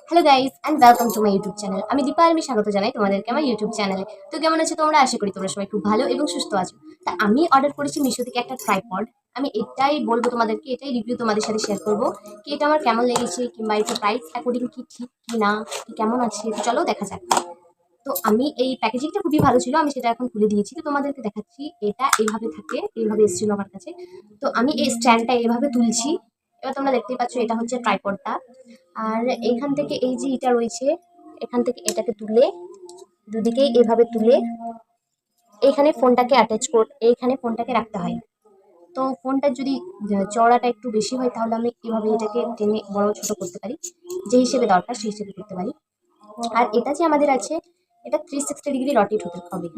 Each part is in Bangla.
Hello guys and welcome to my YouTube channel. আমি দীপা আর আমি স্বাগত জানাই তোমাদেরকে আমার ইউটিউব চ্যানেলে। তো কেমন আছো তোমরা? আশা করি তোমরা সবাই খুব ভালো এবং সুস্থ আছো। তা আমি অর্ডার করেছি মিশো থেকে একটা ট্রাইপড। আমি এটাই বলবো তোমাদেরকে, এটাই রিভিউ তোমাদের সাথে শেয়ার করবো কি এটা আমার কেমন লেগেছে, কিংবা এটা প্রাইস অ্যাকর্ডিং কি ঠিক কি না, কি কেমন আছে। তো চলো দেখা যাক। তো আমি এই প্যাকেজিংটা খুবই ভালো ছিল, আমি সেটা এখন খুলে দিয়েছি। তো তোমাদেরকে দেখাচ্ছি। এটা এইভাবে থাকে, এইভাবে এসেছিল আমার কাছে। তো আমি এই স্ট্যান্ডটা এইভাবে তুলছি। এবার তোমরা দেখতেই পাচ্ছ এটা হচ্ছে ট্রাইপডটা। আর এইখান থেকে এই যে এটা রয়েছে, এখান থেকে এটাকে তুলে দুদিকেই এভাবে তুলে এইখানে ফোনটাকে এইখানে ফোনটাকে রাখতে হয়। তো ফোনটা যদি চওড়াটা একটু বেশি হয় তাহলে আমি এভাবে এটাকে টেনে বড় ছোট করতে পারি, যে হিসেবে দরকার সেই হিসেবে করতে পারি। আর এটা যে আমাদের আছে, এটা 360 ডিগ্রি রটেট হতে হবে।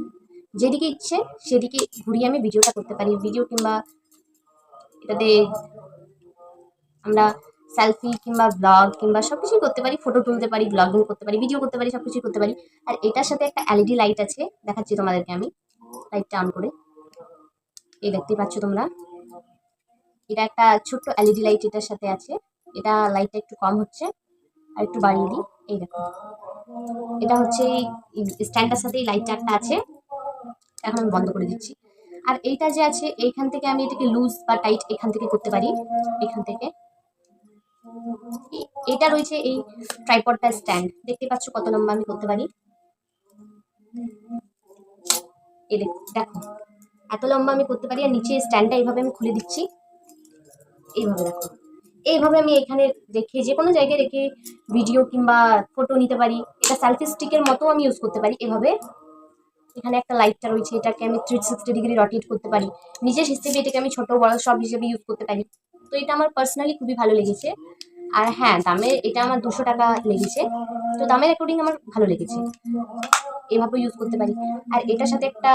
যেদিকে ইচ্ছে সেদিকে ঘুরিয়ে আমি ভিডিওটা করতে পারি, ভিডিও কিংবা এটাতে আমরা সেলফি কিংবা ব্লগ কিংবা সবকিছুই করতে পারি, ফটো তুলতে পারি, ব্লগিং করতে পারি, ভিডিও করতে পারি, সবকিছুই করতে পারি। আর এটার সাথে একটা এলইডি লাইট আছে, দেখাচ্ছি তোমাদেরকে আমি। লাইটটা অন করে এই দেখতে পাচ্ছ তোমরা, এটা একটা ছোট্ট এলইডি লাইট এটার সাথে আছে। এটা লাইটটা একটু কম হচ্ছে, আর একটু বাড়িয়ে দিই। এই দেখো, এটা হচ্ছে স্ট্যান্ডটার সাথে এই লাইটটা একটা আছে। এখন আমি বন্ধ করে দিচ্ছি। আর এইটা যে আছে, এইখান থেকে আমি এটাকে লুজ বা টাইট এখান থেকে করতে পারি। এখান থেকে এটা রয়েছে এই ট্রাইপডটা স্ট্যান্ড, দেখতে পাচ্ছ কত লম্বা আমি করতে পারি। এই দেখো এত লম্বা আমি করতে পারি। আর নিচে স্ট্যান্ডটা এইভাবে আমি খুলে দিচ্ছি, এইভাবে দেখো। এইভাবে আমি এখানে রেখে যে কোনো জায়গায় রেখে ভিডিও কিংবা ফটো নিতে পারি। এটা সেলফি স্টিকের মতো আমি ইউজ করতে পারি এভাবে। এখানে একটা লাইটটা রয়েছে, এটাকে আমি 360 ডিগ্রি রোটেট করতে পারি। নিজের হিসেবে এটাকে আমি ছোট বড় সব হিসেবে ইউজ করতে পারি। তো এটা আমার পার্সোনালি খুবই ভালো লেগেছে। আর হ্যাঁ, দামে এটা আমার 200 টাকা লেগেছে। তো দামের অ্যাকর্ডিং আমার ভালো লেগেছে, এভাবে ইউজ করতে পারি। আর এটার সাথে একটা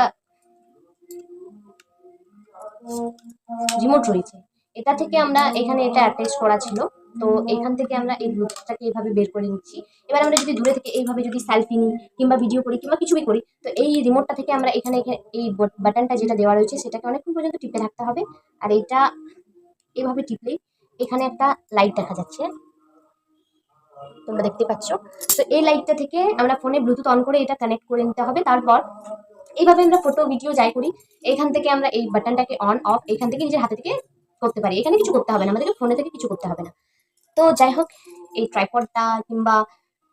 রিমোট রয়েছে, এটা থেকে আমরা এখানে এটা অ্যাটাচ করা ছিল। তো এখান থেকে আমরা এই ব্লুটুথটাকে এইভাবে বের করে নিচ্ছি। এবার আমরা যদি দূরে থেকে এইভাবে যদি সেলফি নিই কিংবা ভিডিও করি কিংবা কিছুই করি, তো এই রিমোটটা থেকে আমরা এই বাটনটা যেটা দেওয়া রয়েছে সেটাকে অনেকক্ষণ পর্যন্ত টিপে রাখতে হবে। আর এইটা এভাবে টিপলেই এখানে একটা লাইট দেখা যাচ্ছে, তোমরা দেখতে পাচ্ছ। তো এই লাইটটা থেকে আমরা ফোনে ব্লুটুথ অন করে এটা কানেক্ট করে নিতে হবে। তারপর এইভাবে আমরা ফটো ভিডিও যাই করি, এখান থেকে আমরা এই বাটনটাকে অন অফ এখান থেকে নিজের হাতে থেকে করতে পারি। এখানে কিছু করতে হবে না, আমাদেরকে ফোনে থেকে কিছু করতে হবে না। তো যাই হোক, এই ট্রাইপডটা কিংবা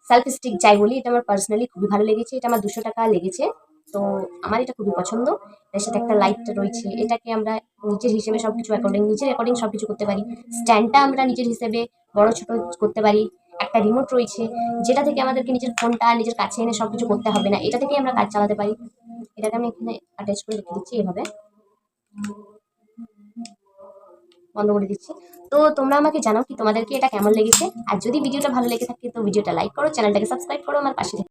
সেলফি স্টিক যাই বলি, এটা আমার পার্সোনালি খুবই ভালো লেগেছে। এটা আমার 200 টাকা লেগেছে। তো আমার এটা খুবই পছন্দ। এর সাথে একটা লাইট রয়েছে, এটাকে আমরা নিজের হিসেবে সবকিছু নিজের অ্যাকর্ডিং সবকিছু করতে পারি। স্ট্যান্ডটা আমরা নিজের হিসেবে বড় ছোট করতে পারি। একটা রিমোট রয়েছে, যেটা থেকে আমাদেরকে নিজের ফোনটা নিজের কাছে এনে সবকিছু করতে হবে না, এটা থেকেই আমরা কাজ চালাতে পারি। এটাকে আমি এখানে অ্যাটাচ করে রেখে দিচ্ছি, এভাবে বন্ধ করে দিচ্ছি। তো তোমরা আমাকে জানাও কি তোমাদেরকে এটা কেমন লেগেছে। আর যদি ভিডিওটা ভালো লেগে থাকে তো ভিডিওটা লাইক করো, চ্যানেলটাকে সাবস্ক্রাইব করো, আমার পাশে